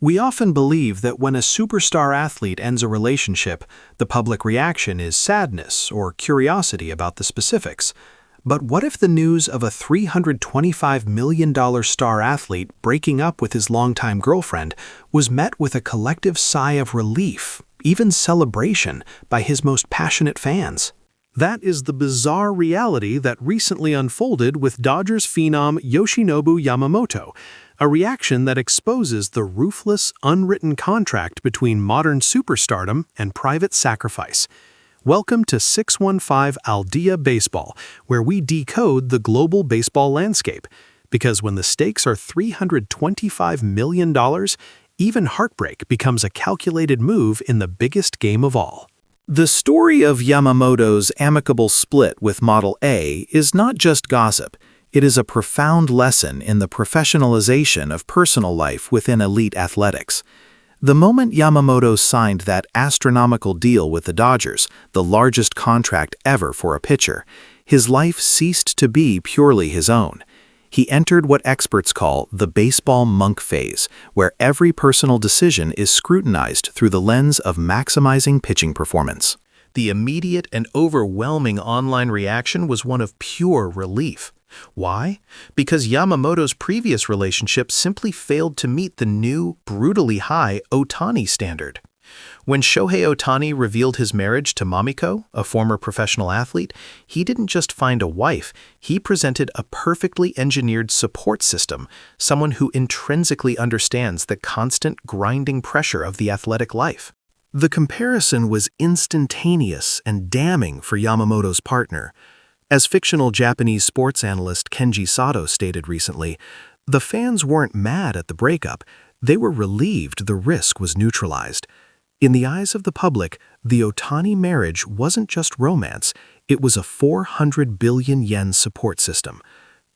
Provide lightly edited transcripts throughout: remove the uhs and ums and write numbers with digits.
We often believe that when a superstar athlete ends a relationship, the public reaction is sadness or curiosity about the specifics. But what if the news of a $325 million star athlete breaking up with his longtime girlfriend was met with a collective sigh of relief, even celebration, by his most passionate fans? That is the bizarre reality that recently unfolded with Dodgers phenom Yoshinobu Yamamoto, a reaction that exposes the ruthless, unwritten contract between modern superstardom and private sacrifice. Welcome to 615 Al Dia Baseball, where we decode the global baseball landscape. Because when the stakes are $325 million, even heartbreak becomes a calculated move in the biggest game of all. The story of Yamamoto's amicable split with Model A is not just gossip. It is a profound lesson in the professionalization of personal life within elite athletics. The moment Yamamoto signed that astronomical deal with the Dodgers, the largest contract ever for a pitcher, his life ceased to be purely his own. He entered what experts call the baseball monk phase, where every personal decision is scrutinized through the lens of maximizing pitching performance. The immediate and overwhelming online reaction was one of pure relief. Why? Because Yamamoto's previous relationship simply failed to meet the new, brutally high Ohtani standard. When Shohei Ohtani revealed his marriage to Mamiko, a former professional athlete, he didn't just find a wife, he presented a perfectly engineered support system, someone who intrinsically understands the constant grinding pressure of the athletic life. The comparison was instantaneous and damning for Yamamoto's partner. As fictional Japanese sports analyst Kenji Sato stated recently, the fans weren't mad at the breakup, they were relieved the risk was neutralized. In the eyes of the public, the Ohtani marriage wasn't just romance, it was a 400 billion yen support system.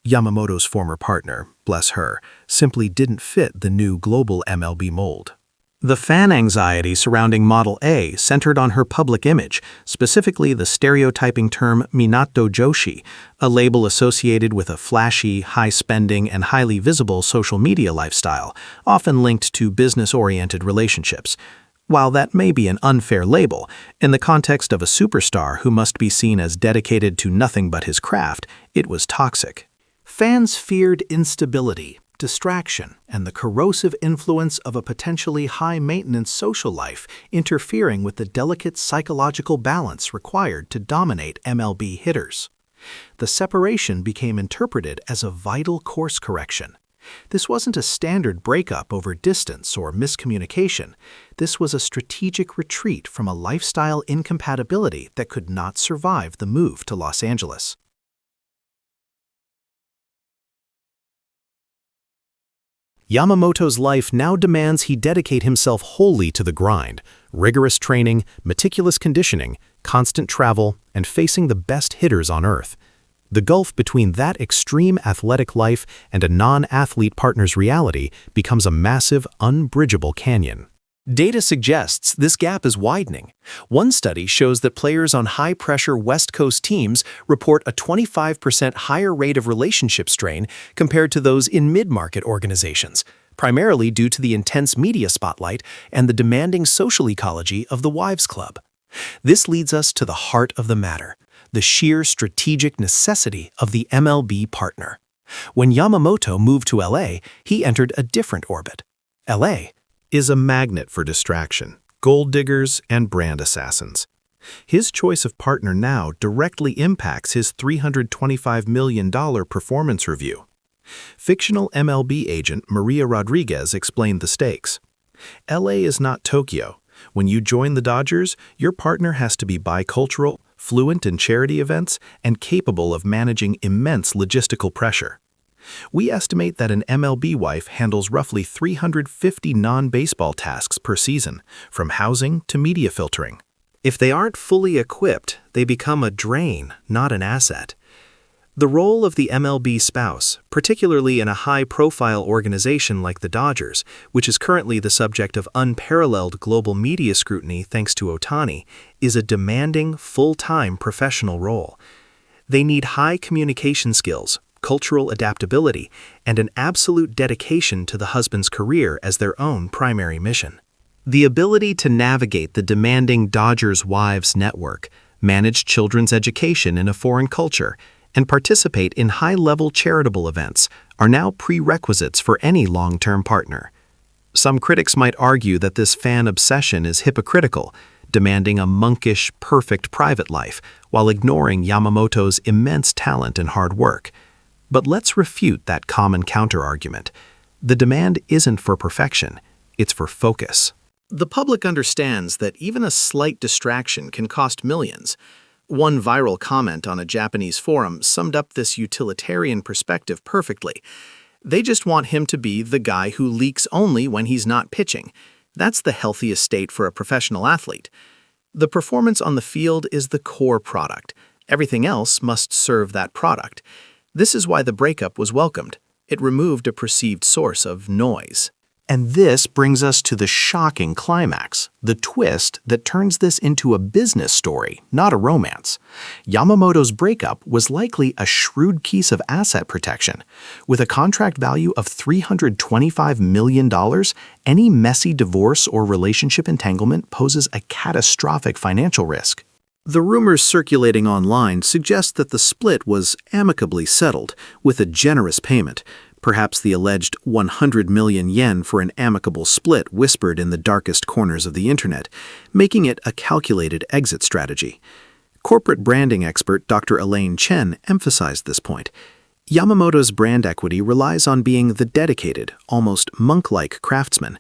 Yamamoto's former partner, bless her, simply didn't fit the new global MLB mold. The fan anxiety surrounding Model A centered on her public image, specifically the stereotyping term Minato Joshi, a label associated with a flashy, high-spending, and highly visible social media lifestyle, often linked to business-oriented relationships. While that may be an unfair label, in the context of a superstar who must be seen as dedicated to nothing but his craft, it was toxic. Fans feared instability, distraction, and the corrosive influence of a potentially high-maintenance social life interfering with the delicate psychological balance required to dominate MLB hitters. The separation became interpreted as a vital course correction. This wasn't a standard breakup over distance or miscommunication. This was a strategic retreat from a lifestyle incompatibility that could not survive the move to Los Angeles. Yamamoto's life now demands he dedicate himself wholly to the grind, rigorous training, meticulous conditioning, constant travel, and facing the best hitters on earth. The gulf between that extreme athletic life and a non-athlete partner's reality becomes a massive, unbridgeable canyon. Data suggests this gap is widening. One study shows that players on high-pressure West Coast teams report a 25% higher rate of relationship strain compared to those in mid-market organizations, primarily due to the intense media spotlight and the demanding social ecology of the wives' club. This leads us to the heart of the matter, the sheer strategic necessity of the MLB partner. When Yamamoto moved to LA, he entered a different orbit. LA is a magnet for distraction, gold diggers, and brand assassins. His choice of partner now directly impacts his $325 million performance review. Fictional MLB agent Maria Rodriguez explained the stakes. LA is not Tokyo. When you join the Dodgers, your partner has to be bicultural, fluent in charity events, and capable of managing immense logistical pressure. We estimate that an MLB wife handles roughly 350 non-baseball tasks per season, from housing to media filtering. If they aren't fully equipped, they become a drain, not an asset. The role of the MLB spouse, particularly in a high-profile organization like the Dodgers, which is currently the subject of unparalleled global media scrutiny thanks to Ohtani, is a demanding, full-time professional role. They need high communication skills, cultural adaptability, and an absolute dedication to the husband's career as their own primary mission. The ability to navigate the demanding Dodgers wives network, manage children's education in a foreign culture, and participate in high-level charitable events are now prerequisites for any long-term partner. Some critics might argue that this fan obsession is hypocritical, demanding a monkish, perfect private life while ignoring Yamamoto's immense talent and hard work. But let's refute that common counter-argument. The demand isn't for perfection, it's for focus. The public understands that even a slight distraction can cost millions. One viral comment on a Japanese forum summed up this utilitarian perspective perfectly. They just want him to be the guy who leaks only when he's not pitching. That's the healthiest state for a professional athlete. The performance on the field is the core product. Everything else must serve that product. This is why the breakup was welcomed. It removed a perceived source of noise. And this brings us to the shocking climax, the twist that turns this into a business story, not a romance. Yamamoto's breakup was likely a shrewd piece of asset protection. With a contract value of $325 million, any messy divorce or relationship entanglement poses a catastrophic financial risk. The rumors circulating online suggest that the split was amicably settled, with a generous payment. Perhaps the alleged 100 million yen for an amicable split whispered in the darkest corners of the internet, making it a calculated exit strategy. Corporate branding expert Dr. Elaine Chen emphasized this point. Yamamoto's brand equity relies on being the dedicated, almost monk-like craftsman.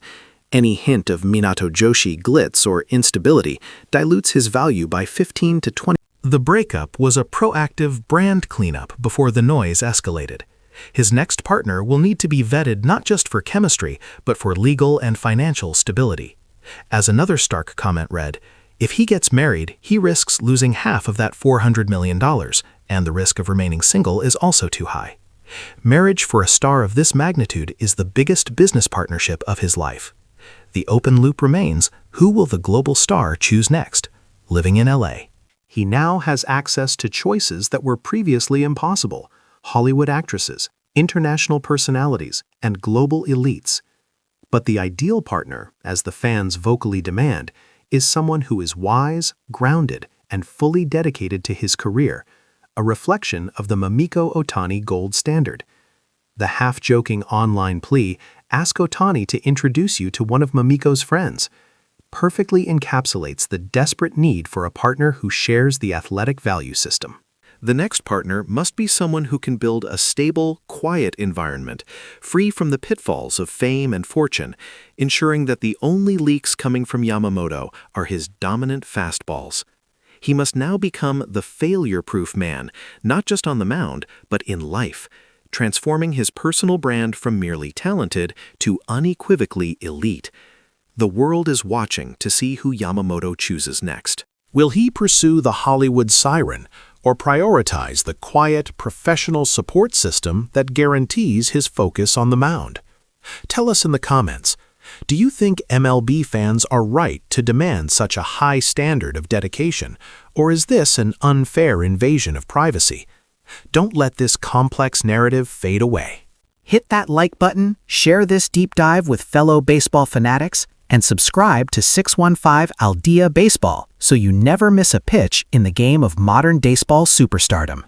Any hint of Minato Joshi glitz or instability dilutes his value by 15 to 20. The breakup was a proactive brand cleanup before the noise escalated. His next partner will need to be vetted not just for chemistry, but for legal and financial stability. As another stark comment read, if he gets married, he risks losing half of that $400 million, and the risk of remaining single is also too high. Marriage for a star of this magnitude is the biggest business partnership of his life. The open loop remains, who will the global star choose next? Living in LA. He now has access to choices that were previously impossible. Hollywood actresses, international personalities, and global elites. But the ideal partner, as the fans vocally demand, is someone who is wise, grounded, and fully dedicated to his career, a reflection of the Mamiko Otani gold standard. The half-joking online plea, ask Otani to introduce you to one of Mamiko's friends, perfectly encapsulates the desperate need for a partner who shares the athletic value system. The next partner must be someone who can build a stable, quiet environment, free from the pitfalls of fame and fortune, ensuring that the only leaks coming from Yamamoto are his dominant fastballs. He must now become the failure-proof man, not just on the mound, but in life, transforming his personal brand from merely talented to unequivocally elite. The world is watching to see who Yamamoto chooses next. Will he pursue the Hollywood siren, or prioritize the quiet, professional support system that guarantees his focus on the mound? Tell us in the comments. Do you think MLB fans are right to demand such a high standard of dedication, or is this an unfair invasion of privacy? Don't let this complex narrative fade away. Hit that like button, share this deep dive with fellow baseball fanatics, and subscribe to 615 Aldea Baseball so you never miss a pitch in the game of modern baseball superstardom.